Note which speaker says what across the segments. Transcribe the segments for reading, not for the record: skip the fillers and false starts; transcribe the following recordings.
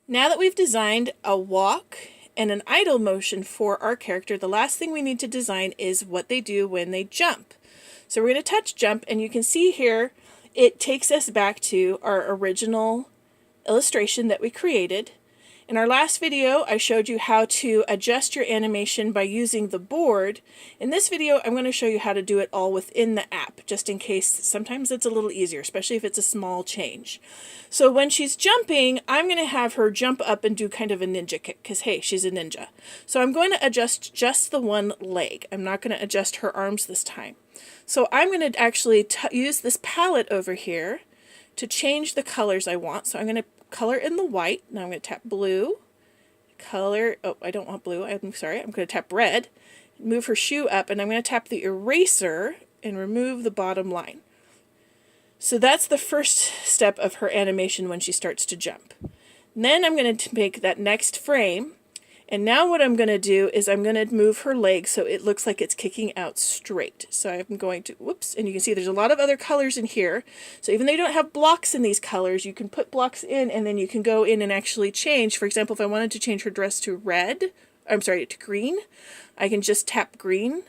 Speaker 1: Now that we've designed a walk and an idle motion for our character, the last thing we need to design is what they do when they jump. So we're going to touch jump, and you can see here it takes us back to our original illustration that we created. In our last video, I showed you how to adjust your animation by using the board. In this video, I'm going to show you how to do it all within the app, just in case sometimes it's a little easier, especially if it's a small change. So when she's jumping, I'm going to have her jump up and do kind of a ninja kick, because hey, she's a ninja. So I'm going to adjust just the one leg. I'm not going to adjust her arms this time. So I'm going to actually use this palette over here to change the colors I want. So I'm going to color in the white. Now I'm going to tap blue, color, oh, I don't want blue, I'm sorry, I'm going to tap red, move her shoe up, and I'm going to tap the eraser and remove the bottom line. So that's the first step of her animation when she starts to jump. Then I'm going to make that next frame, and now what I'm going to do is I'm going to move her leg so it looks like it's kicking out straight. So I'm going to, whoops, and you can see there's a lot of other colors in here. So even though you don't have blocks in these colors, you can put blocks in and then you can go in and actually change. For example, if I wanted to change her dress to to green, I can just tap green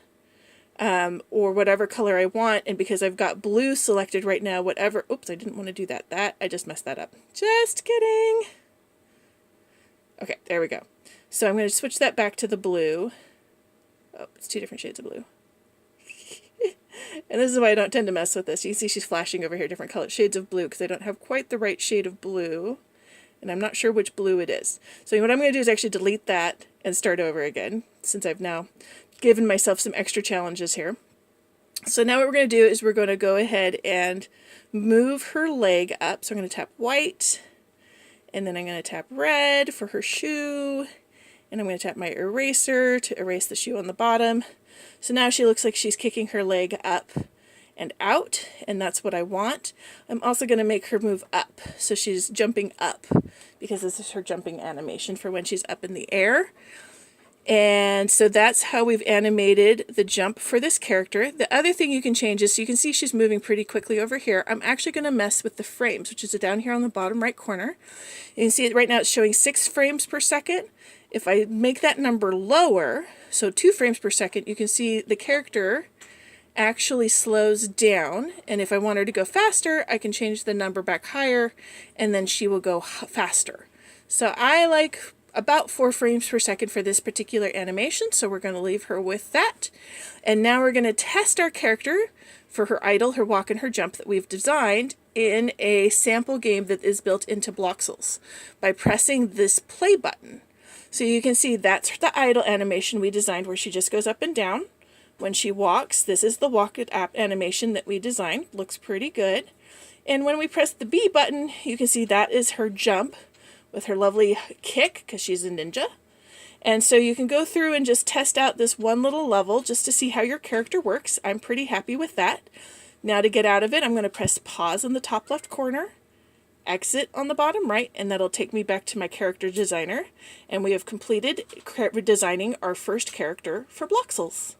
Speaker 1: or whatever color I want. And because I've got blue selected right now, whatever, oops, I didn't want to do that. I just messed that up. Just kidding. Okay, there we go. So I'm going to switch that back to the blue. Oh, it's two different shades of blue. And this is why I don't tend to mess with this. You can see she's flashing over here different color shades of blue because I don't have quite the right shade of blue. And I'm not sure which blue it is. So what I'm going to do is actually delete that and start over again, since I've now given myself some extra challenges here. So now what we're going to do is we're going to go ahead and move her leg up. So I'm going to tap white, and then I'm going to tap red for her shoe. And I'm going to tap my eraser to erase the shoe on the bottom. So now she looks like she's kicking her leg up and out, and that's what I want. I'm also going to make her move up, so she's jumping up, because this is her jumping animation for when she's up in the air. And so that's how we've animated the jump for this character. The other thing you can change is, so you can see she's moving pretty quickly over here. I'm actually going to mess with the frames, which is down here on the bottom right corner. You can see it right now, it's showing 6 frames per second. If I make that number lower, so 2 frames per second, you can see the character actually slows down. And if I want her to go faster, I can change the number back higher, and then she will go faster. So I like about 4 frames per second for this particular animation, so we're going to leave her with that. And now we're going to test our character for her idle, her walk, and her jump that we've designed in a sample game that is built into Bloxels by pressing this play button. So you can see that's the idle animation we designed, where she just goes up and down. When she walks, this is the walk it app animation that we designed. Looks pretty good. And when we press the B button, you can see that is her jump with her lovely kick, because she's a ninja. And so you can go through and just test out this one little level just to see how your character works. I'm pretty happy with that. Now to get out of it, I'm going to press pause in the top left corner, exit on the bottom right, and that'll take me back to my character designer. And we have completed designing our first character for Bloxels.